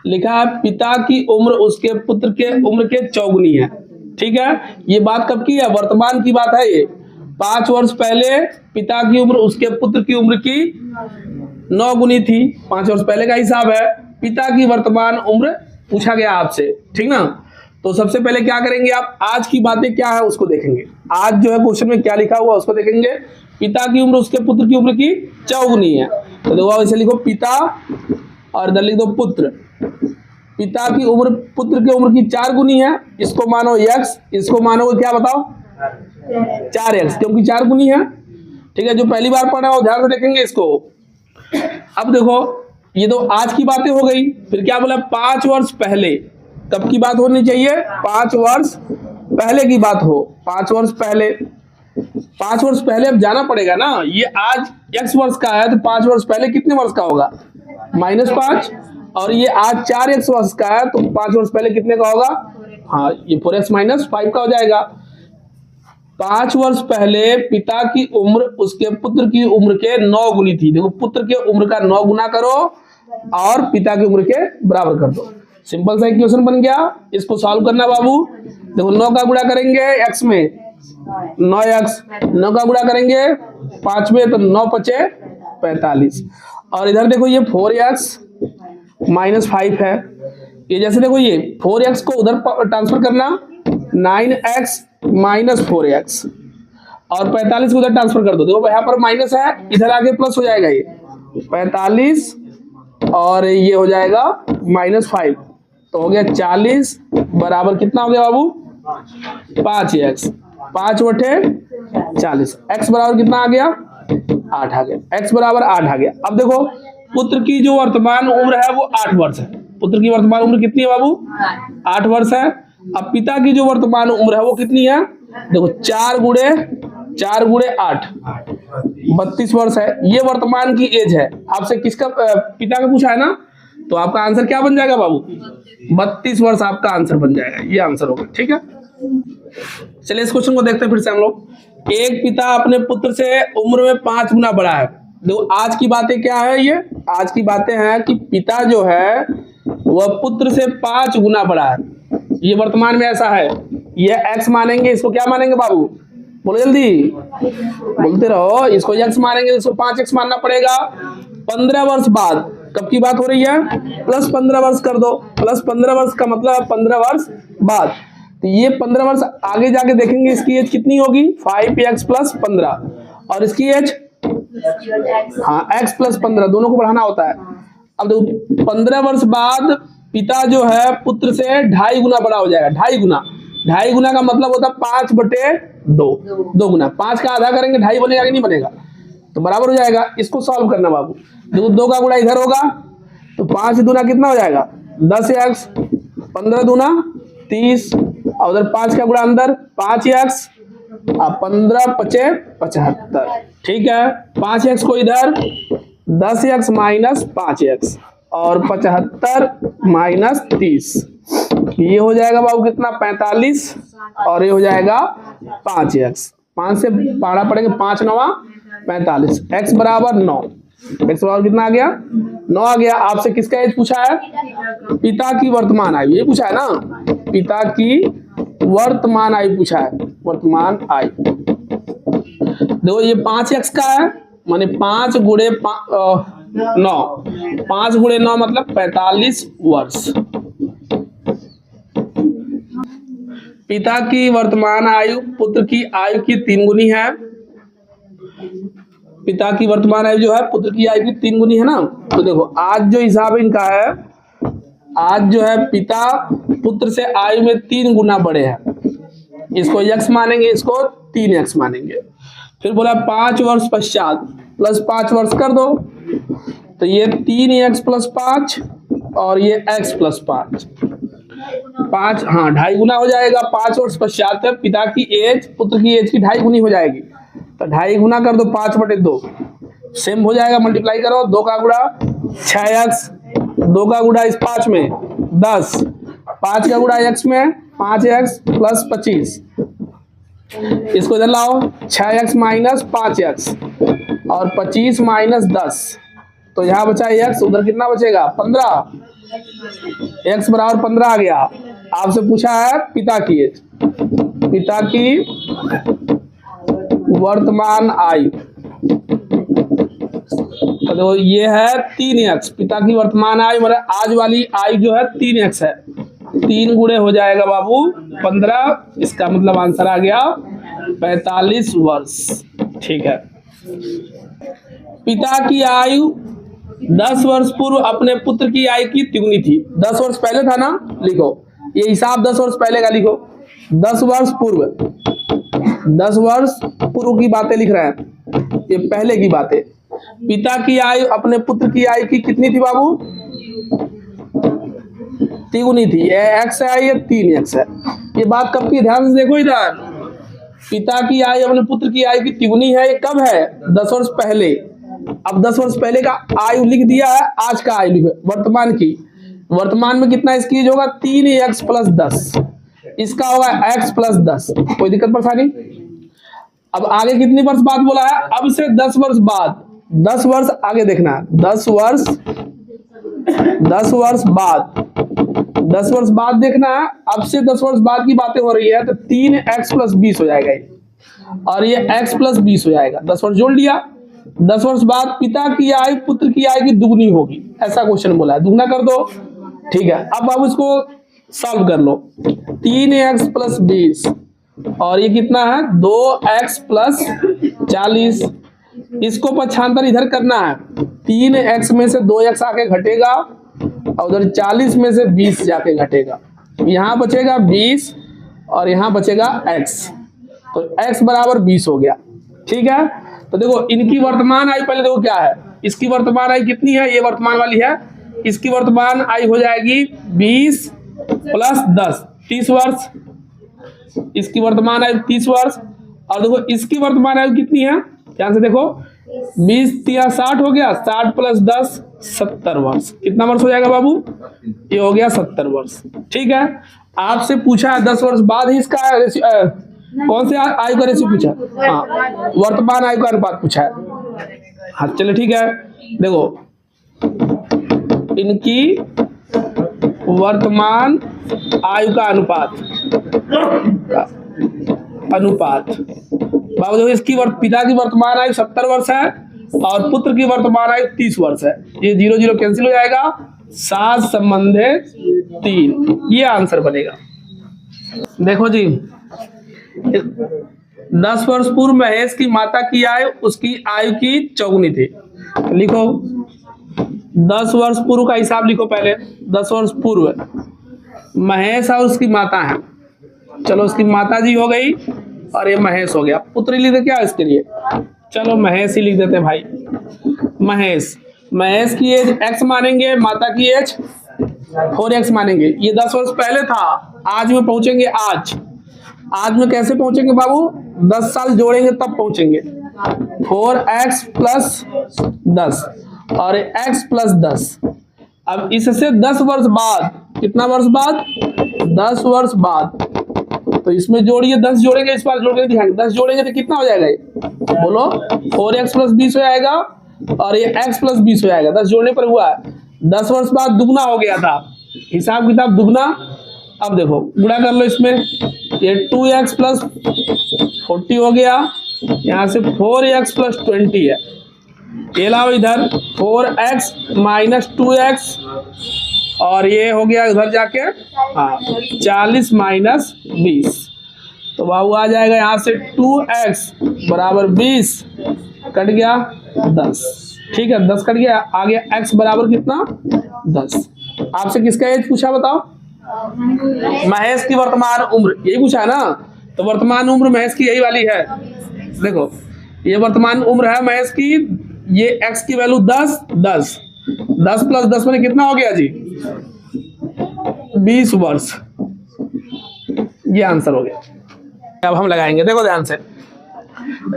लिखा है पिता की उम्र उसके पुत्र के उम्र के चौगुनी है। ठीक है, ये बात कब की है? वर्तमान की बात है ये। 5 वर्ष पहले पिता की उम्र उसके पुत्र की उम्र की 9 गुनी थी। 5 वर्ष पहले का हिसाब है। पिता की वर्तमान उम्र पूछा गया आपसे, ठीक ना। तो सबसे पहले क्या करेंगे आप, आज की बातें क्या है उसको देखेंगे। आज जो है क्वेश्चन में क्या लिखा हुआ उसको देखेंगे। पिता की उम्र उसके पुत्र की उम्र की चौगुनी है। तो देखो ऐसे लिखो पिता और इधर लिख दो पुत्र। पिता की उम्र पुत्र की उम्र की 4 गुनी है, इसको मानो x, इसको मानो क्या बताओ 4x, क्योंकि 4 गुनी है। ठीक है, जो पहली बार पढ़ा हो ध्यान से देखेंगे इसको। अब देखो ये तो आज की बातें हो गई, फिर क्या बोला 5 वर्ष पहले। कब की बात होनी चाहिए? 5 वर्ष पहले की बात हो। 5 वर्ष पहले, 5 वर्ष पहले अब जाना पड़ेगा ना। ये आज x वर्ष का है तो 5 वर्ष पहले कितने वर्ष का होगा? -5। और ये आज 4x वर्ष का है तो 5 वर्ष पहले कितने का होगा? हाँ, ये 4x - 5 का हो जाएगा। 5 वर्ष पहले पिता की उम्र उसके पुत्र की उम्र के 9 गुनी थी। देखो पुत्र के उम्र का 9 गुना करो और पिता की उम्र के बराबर कर दो। सिंपल सा इक्वेशन बन गया। इसको सॉल्व करना बाबू। देखो 9 का गुणा करेंगे x में 9x, 9 का गुणा करेंगे 5 में तो 9 पचे 45। और इधर देखो ये 4x -5 है। ये जैसे देखो ये 4x को उधर ट्रांसफर करना 9x -4x और 45 को उधर ट्रांसफर कर दो। देखो यहाँ पर माइनस है, इधर आगे प्लस हो जाएगा। ये 45 और ये हो जाएगा -5, तो हो गया 40 बराबर कितना हो गया बाबू? 5x। 5 बटे 40। x बराबर कितना आ गया? 8 आ गया। x बराबर 8 आ गया। अब देखो पुत्र की जो वर्तमान उम्र है वो 8 वर्ष है। पुत्र की वर्तमान उम्र कितनी है बाबू? 8 वर्ष है। अब पिता की जो वर्तमान उम्र है वो कितनी है? देखो 4 गुणे 8 32 वर्ष है। ये वर्तमान की एज है। आपसे किसका पिता का पूछा है ना, तो आपका आंसर क्या बन जाएगा बाबू? 32 वर्ष आपका आंसर बन जाएगा। ये आंसर होगा। ठीक है, चलिए इस क्वेश्चन को देखते हैं फिर से हम लोग। एक पिता अपने पुत्र से उम्र में 5 गुना बड़ा है। देखो आज की बातें क्या है, ये आज की बातें हैं कि पिता जो है वह पुत्र से 5 गुना बड़ा है। ये वर्तमान में ऐसा है। ये x मानेंगे, इसको क्या मानेंगे बाबू? बोलो जल्दी, बोलते रहो। इसको x मानेंगे, इसको 5x मानना पड़ेगा। 15 वर्ष बाद, कब की बात हो रही है? +15 वर्ष कर दो। +15 वर्ष का मतलब 15 वर्ष बाद। तो ये 15 वर्ष आगे जाके देखेंगे इसकी एज कितनी होगी? 5x + 15 और इसकी एज हाँ x + 15, दोनों को बढ़ाना होता है। अब देखो 15 वर्ष बाद पिता जो है पुत्र से 2.5 गुना बड़ा हो जाएगा। 2.5 गुना, 2.5 गुना का मतलब होता है 5/2, 2 गुना। 5 का आधा करेंगे 2.5 बनेगा कि नहीं बनेगा? तो बराबर हो जाएगा। इसको सॉल्व करना बाबू। देखो 2 का गुणा इधर होगा तो 5 दूना कितना हो जाएगा? 10x, 15 दूना 30 और उधर 5 का गुणा अंदर 5x, 15 पचे 75। ठीक है, 5x को इधर 10x - 5x और 75 - 30, ये हो जाएगा बाबू कितना? 45 और ये हो जाएगा 5x। 5 से पाड़ा पड़ेंगे 5 9 45। x बराबर 9। x बराबर कितना आ गया? 9 आ गया। आपसे किसका एज पूछा है? पिता की वर्तमान आयु, ये पूछा है ना। पिता की वर्तमान आयु पूछा है, वर्तमान आयु। देखो ये 5x का है, माने 5 गुणे 9, 5 गुणे 9 मतलब 45 वर्ष। पिता की वर्तमान आयु पुत्र की आयु की 3 गुनी है। पिता की वर्तमान आयु जो है पुत्र की आयु की 3 गुनी है ना। तो देखो आज जो हिसाब इनका है, आज जो है पिता पुत्र से आयु में 3 गुना बड़े हैं। इसको x मानेंगे, इसको 3x मानेंगे। फिर बोला 5 वर्ष पश्चात +5 वर्ष कर दो, तो ये 3x + 5 और ये x + 5, 5 हाँ 2.5 गुना हो जाएगा। 5 वर्ष पश्चात पिता की एज पुत्र की एज की 2.5 गुनी हो जाएगी। तो 2.5 गुना कर दो 5/2, सेम हो जाएगा। मल्टीप्लाई करो, 2 का गुणा 6x, 2 का गुणा इस 5 में 10, 5 का गुणा x में 5x + 25। इसको इधर लाओ, 6x - 5x और 25 - 10, तो यहाँ बचा x, उधर कितना बचेगा 15, x बराबर 15 आ गया। आपसे पूछा है पिता की एज, पिता की वर्तमान आयु, तो देखो ये है 3x, पिता की वर्तमान आयु मतलब आज वाली आयु जो है 3x है, 3 गुणे हो जाएगा बाबू 15, इसका मतलब आंसर आ गया 45 वर्ष। ठीक है। पिता की आयु 10 वर्ष पूर्व अपने पुत्र की आयु की तिगुनी थी। 10 वर्ष पहले था ना, लिखो ये हिसाब 10 वर्ष पहले का लिखो। 10 वर्ष पूर्व, 10 वर्ष पूर्व की बातें लिख रहे हैं, ये पहले की बातें। पिता की आयु अपने पुत्र की आयु की कितनी थी बाबू? तिगुनी थी। ये x है, ये 3x है। ये बात कब की, ध्यान से देखो इधर। पिता की आयु अपने पुत्र की आयु की तिगुनी है, ये कब है? 10 वर्ष पहले। अब 10 वर्ष पहले का आयु लिख दिया है, आज का आयु लिखो वर्तमान की। वर्तमान में कितना इसकी एज होगा? 3x + 10, इसका होगा x + 10। कोई दिक्कत परेशानी? अब आगे कितनी वर्ष बाद बोला है? अब से 10 वर्ष बाद, 10 वर्ष आगे देखना, 10 वर्ष बाद, 10 वर्ष बाद देखना है। अब से 10 वर्ष बाद की बातें हो रही है, तो 3x + 20 हो जाएगा ये, और ये x + 20 हो जाएगा। 10 वर्ष जोड़ लिया। 10 वर्ष बाद पिता की आयु पुत्र की आयु की दुगनी होगी, ऐसा क्वेश्चन बोला है, दुगना कर दो। ठीक है। अब आप इसको सॉल्व कर लो। 3x + 20 और ये कितना है? 2x + 40। इसको पक्षांतर इधर करना है, 3x में से 2x आके घटेगा और उधर 40 में से 20 जाके घटेगा। यहाँ बचेगा 20 और यहाँ बचेगा x, तो x बराबर 20 हो गया। ठीक है। तो देखो इनकी वर्तमान आयु पहले देखो क्या है, इसकी वर्तमान आयु कितनी है? ये वर्तमान वाली है, इसकी वर्तमान आयु हो जाएगी 20 + 10, 30 वर्ष। इसकी वर्तमान आयु 30 वर्ष। और देखो इसकी वर्तमान आयु कितनी है, ध्यान से देखो, 20 × 60 हो गया, 60 + 10 70 वर्ष। कितना वर्ष हो जाएगा बाबू? ये हो गया 70 वर्ष। ठीक है। आपसे पूछा है 10 वर्ष बाद ही इसका कौन से आयु का रेशियो पूछा? हाँ, वर्तमान आयु का अनुपात पूछा है। हाँ चलो ठीक है। देखो इनकी वर्तमान आयु का अनुपात बाबू देखो, इसकी पिता की वर्तमान आयु 70 वर्ष है और पुत्र की वर्तमान आयु 30 वर्ष है। ये 0 0 कैंसिल हो जाएगा, 7 संबंधे 3, ये आंसर बनेगा। देखो जी, 10 वर्ष पूर्व महेश की माता की आयु उसकी आयु की चौगुनी थी। लिखो 10 वर्ष पूर्व का हिसाब लिखो पहले। 10 वर्ष पूर्व महेश और उसकी माता है, चलो उसकी माता जी हो गई और ये महेश हो गया। पुत्र लिख दे क्या इसके लिए? चलो महेश ही लिख देते भाई। महेश की एज x मानेंगे, माता की एज 4x मानेंगे। ये 10 वर्ष पहले था, आज में पहुंचेंगे। आज में कैसे पहुंचेंगे बाबू? 10 साल जोड़ेंगे तब पहुंचेंगे। 4x + 10 और x + 10। अब इससे 10 वर्ष बाद, कितना वर्ष बाद? 10 वर्ष बाद। तो इसमें जोड़िए, 10 जोड़ेंगे, इस बार जोड़ के दिखाएंगे। 10 जोड़ेंगे तो कितना हो जाएगा ये? बोलो 4x + 20 हो जाएगा और ये x + 20 हो जाएगा। 10 जोड़ने पर हुआ है। 10 वर्ष बाद दुगना हो गया था, हिसाब किताब दुगना। अब देखो गुणा कर लो इसमें, ये 2x + 40 हो गया, यहाँ से 4x + 20 है। ये लाओ इधर 4x - 2x और ये हो गया उधर जाके 40 - 20। तो बाबू आ जाएगा यहाँ से 2x = 20, कट गया 10। ठीक है, 10 कट गया, आ गया x बराबर कितना? 10। आपसे किसका एज पूछा बताओ? महेश की वर्तमान उम्र, यही पूछा है ना। तो वर्तमान उम्र महेश की यही वाली है। देखो ये वर्तमान उम्र है महेश की, ये x की वैल्यू 10 10 10 + 10 में कितना हो गया जी? 20 वर्ष। ये आंसर हो गया। अब हम लगाएंगे, देखो ध्यान से।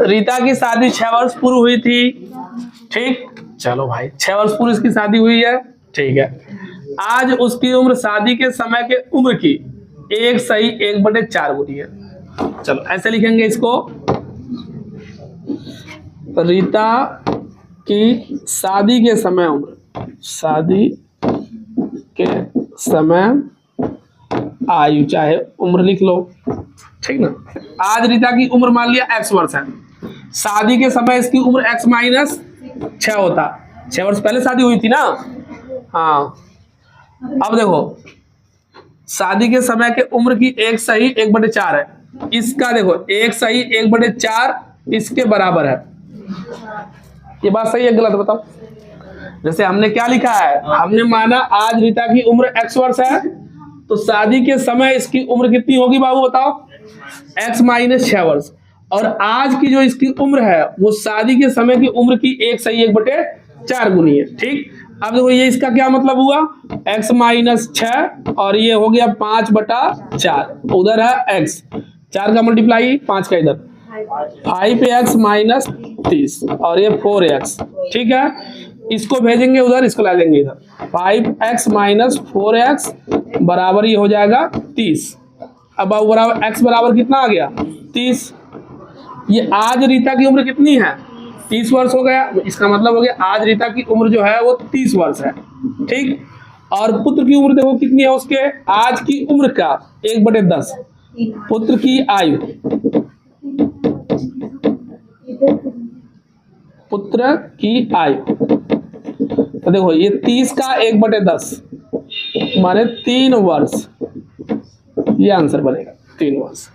रीता की शादी 6 वर्ष पूर्व हुई थी। ठीक, चलो भाई 6 वर्ष पूर्व इसकी शादी हुई है। ठीक है। आज उसकी उम्र शादी के समय के उम्र की 1/4 गुनी है। चलो ऐसे लिखेंगे इसको, रीता की शादी के समय उम्र, शादी के समय आयु, चाहे उम्र लिख लो, ठीक ना। आज रीता की उम्र मान लिया x वर्ष है, शादी के समय इसकी उम्र x माइनस 6 होता, 6 वर्ष पहले शादी हुई थी ना। हाँ, अब देखो शादी के समय के उम्र की 1 सही 1/4 है, इसका देखो 1 सही 1/4 इसके बराबर है। ये बात सही है गलत बताओ। जैसे हमने क्या लिखा है, हमने माना आज रीता की उम्र x वर्ष है, तो शादी के समय इसकी उम्र कितनी होगी बाबू बताओ, x माइनस 6 वर्ष। और आज की जो इसकी उम्र है वो शादी के समय की उम्र की 1 सही 1/4 गुनी है, ठीक। अब देखो ये इसका क्या मतलब हुआ, x माइनस 6 और ये हो गया 5/4, उधर है x, 4 का मल्टीप्लाई 5 का इधर, 5x माइनस 30 और ये 4x, ठीक है। इसको भेजेंगे उधर, इसको ला देंगे इधर, 5x माइनस 4x बराबर ये हो जाएगा 30। अब बराबर x बराबर कितना आ गया 30। ये आज रीता की उम्र कितनी है 30 वर्ष हो गया, इसका मतलब हो गया आज रीता की उम्र जो है वो 30 वर्ष है, ठीक। और पुत्र की उम्र देखो कितनी है उसके, आज की उम्र का 1/10, पुत्र की आयु, पुत्र की आयु, तो देखो ये 30 का 1/10 माने 3 वर्ष, ये आंसर बनेगा 3 वर्ष।